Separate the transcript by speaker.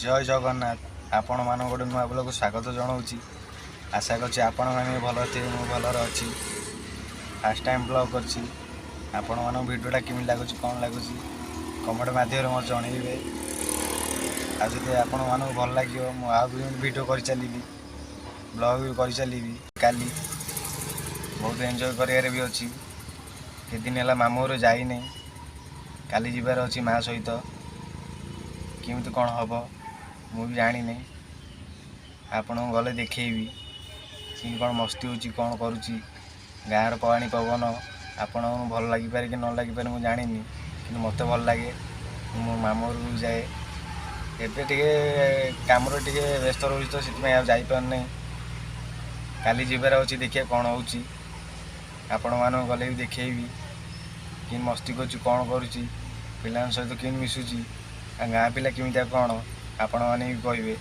Speaker 1: जय जगन्नाथ आपण मान गोटे नुआ ब्लॉग को स्वागत जनाऊँगी। आशा करछि आपण माने भल थे मु भलर अच्छी। फास्ट टाइम ब्लॉग करछि आपण मान वीडियोटा केमी लगुच कौन लगुच कमेंट माध्यम मत जनइबे। आज आपण मान भल लगे मुझे वीडियो कर चली ब्लॉग भी कर चली काली बहुत एंजॉय कर भी अच्छी। के दिन है मामू घर जाई नहीं काली जीवार अच्छी माँ सहित केमती कौन हम मुझे जानी नहीं आपण गले देखी सी कौन मस्ती होची कौन करुच्ची गाँव पानी पवन आपण भल लगिपारे कि न लगिपारे मुझे जानी कि मत भल लगे। मो मामू घर भी जाए एबे कम टे व्यस्त रही तो से जापार नहीं काली जीवार अच्छी देखिए कौन हो आपण मान गले भी देखेबी कि मस्ती कर कौन करुच्ची पिला सहित कि मिशुची गाँ पिला केमिया कौन आपण मैंने भी कहे।